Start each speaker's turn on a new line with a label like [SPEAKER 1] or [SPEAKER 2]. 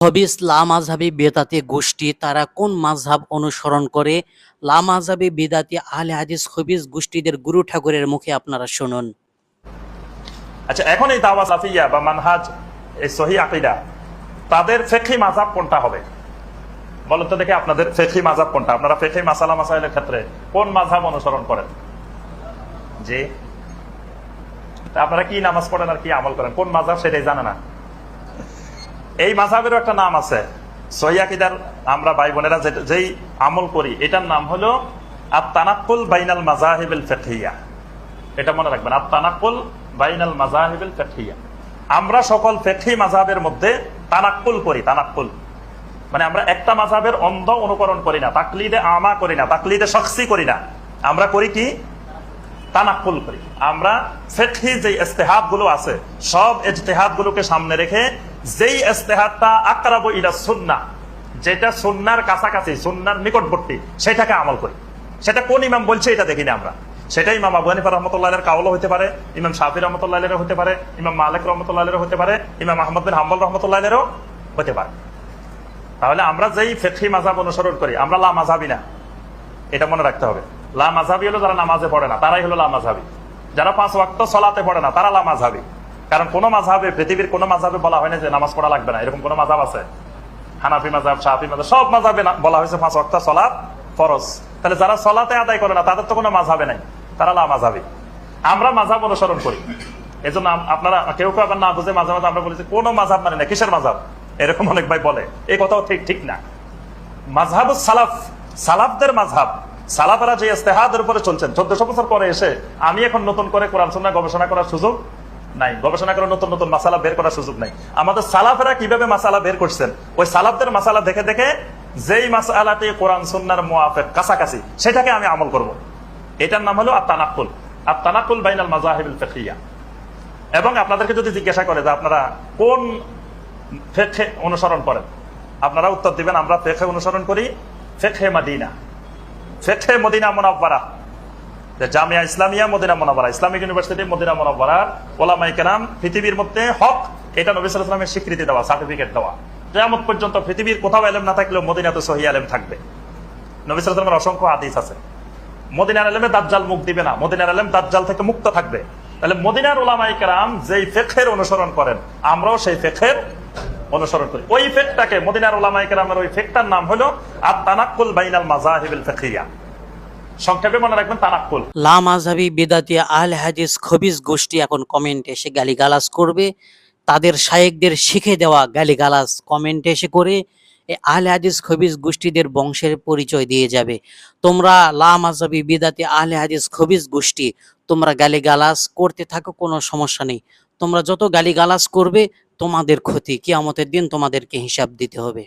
[SPEAKER 1] খবিস লামাযহাবী বেদাতি গোষ্ঠী তারা কোন মাযহাব অনুসরণ করে? লামাযহাবী বেদাতি আহলে হাদিস খবিস গোষ্ঠীদের গুরু ঠাকুরের মুখে আপনারা শুনুন।
[SPEAKER 2] আচ্ছা, এখন এই দাওয়া সালাফিয়া বা মানহাজ এই সহিহ আকীদা তাদের ফিকহি মাযহাব কোনটা হবে বলেন তো দেখি, আপনাদের ফিকহি মাযহাব কোনটা? আপনারা ফিকহি মাসালা মাসাইলের ক্ষেত্রে কোন মাযহাব অনুসরণ করেন? জি, আপনারা কি নামাজ পড়েন আর কি আমল করেন, কোন মাযহাব সেটাই জানে না। এই মাযহাবেরও একটা নাম আছে সহিহ আকীদার, আমরা ভাই বোনেরা যেই আমল করি এটার নাম হলো আত-তানাক্কুল বাইনাল মাযাহিবিল ফিকহিয়া। এটা মনে রাখবেন, আত-তানাক্কুল বাইনাল মাযাহিবিল ফিকহিয়া। আমরা সকল ফিকহি মাযহাবের মধ্যে তানাক্কুল করি। তানাক্কুল মানে আমরা একটা মাযহাবের অন্ধ অনুকরণ করি না, তাকলিদে আমা করি না, তাকলিদে শখসি করি না। আমরা করি কি? তানাক্কুল করি। আমরা ফিকহি যে ইজতিহাদ গুলো আছে সব ইজতিহাদ গুলোকে সামনে রেখে যেই ইজতিহাদটা আকরাবু ইলা সুন্নাহ, যেটা সুন্নাহর কাছাকাছি, সুন্নাহর নিকটবর্তী, সেটাকে আমল করি। সেটা কোন ইমাম বলছে এটা দেখি না আমরা। সেটা ইমাম আবু হানিফা রাহমাতুল্লাহির কাওলও হতে পারে, ইমাম শাফি রাহমাতুল্লাহির হতে পারে, ইমাম মালিক রাহমাতুল্লাহির হতে পারে, ইমাম আহমদ বিন হাম্বল রাহমাতুল্লাহির হতে পারে। তাহলে আমরা যেই ফিকহি মাযহাব অনুসরণ করি আমরা লা মাযহাবী না, এটা মনে রাখতে হবে। লা মাযহাবী হলো যারা নামাজে পড়ে না, তারাই হলো লা মাযহাবী। যারা 5 ওয়াক্ত সালাতে পড়ে না তারা লা মাযহাবী। কারণ কোন মাযহাবে, পৃথিবীর কোন মাযহাবে বলা হয় না যে নামাজ পড়া লাগবে না, এরকম কোন মাযহাব আছে? হানাফি মাযহাব, শাফি মাযহাব, সব মাযহাবে বলা হয়েছে 5 ওয়াক্ত সালাত ফরজ। তাহলে যারা সালাতে আদায় করে না তাদের তো কোনো মাযহাবে নাই, তারা লা মাযহাবী। আমরা মাযহাব অনুসরণ করি। এজন্য আপনারা কেউ কেউ আবার না বুঝে মাঝে মাঝে আমরা বলেছি কোন মাযহাব মানে না, কিসের মাযহাব, এরকম অনেক ভাই বলে। এই কথাও ঠিক না। মাযহাবুস সালাফ, সালাফদের মাযহাব, সালাফেরা যে ইজতিহাদের উপরে চলছেন 1400 বছর পরে এসে আমি এখন নতুন করে কোরআন সুন্নাহ গবেষণা করার সুযোগ নাই, গবেষণা করে নতুন নতুন মাসালা বের করার সুযোগ নাই। আমাদের সালাফেরা কিভাবে মাসালা বের করছেন, ওই সালাফদের মাসালা দেখে দেখে যেই মাসালাটি কোরআন সুন্নাহর মুওয়াফিক কাছাকাছি সেটাকে আমি আমল করব। এটার নাম হলো আত-তানাক্কুল, আত-তানাক্কুল বাইনাল মাযাহিবিল ফিকহিয়া। এবং আপনাদেরকে যদি জিজ্ঞাসা করে যে আপনারা কোন ফিকহ অনুসরণ করেন, আপনারা উত্তর দিবেন আমরা ফিকহ অনুসরণ করি ফিকহে মদিনা, ফিকহে Medina Munawwara, Jamia Islamia Medina Munawwara, Islamic University Medina মুনাওয়ারার ওলামায়ে কেরাম পৃথিবীর মধ্যে হক, এটা নবী সাল্লাল্লাহু আলাইহি ওয়াসাল্লামের স্বীকৃতি দেওয়া, সার্টিফিকেট দেওয়া। কিয়ামত পর্যন্ত পৃথিবীর কোথাও ইলম না থাকলেও মদিনাতে সহিহ ইলম থাকবে। নবী সাল্লাল্লাহু আলাইহি ওয়াসাল্লামের অসংখ্য হাদিস আছে। মদিনার ইলমে দাজ্জাল মুখ দিবে না, মদিনার ইলম দাজ্জাল থেকে মুক্ত থাকবে। তাহলে মদিনার ওলামায়ে কেরাম যেই ফিকহের অনুসরণ করেন আমরাও সেই ফিকহের অনুসরণ করি। ওই ফিকহটাকে, মদিনার ওলামায়ে কেরামের ওই ফিকহটার নাম হলো আত-তানাক্কুল বাইনাল মাযাহিবিল ফিকহিয়া। সংক্ষেপে মনে রাখবেন তানাক্কুল।
[SPEAKER 1] লামাযহাবী বেদাতি আহলে হাদিস খবিস গোষ্ঠী এখন কমেন্টে এসে গালিগালাজ করবে, তাদের শায়েখদের শিখে দেওয়া গালিগালাজ কমেন্টে এসে করে এই আহলে হাদিস খবিস গোষ্ঠীদের বংশের পরিচয় দিয়ে যাবে। তোমরা লামাযহাবী বেদাতি আহলে হাদিস খবিস গোষ্ঠী তোমরা গালিগালাজ করতে থাকো, কোনো সমস্যা নেই। তোমরা যত গালিগালাজ করবে তোমাদের ক্ষতি, কিয়ামতের দিন তোমাদেরকে হিসাব দিতে হবে।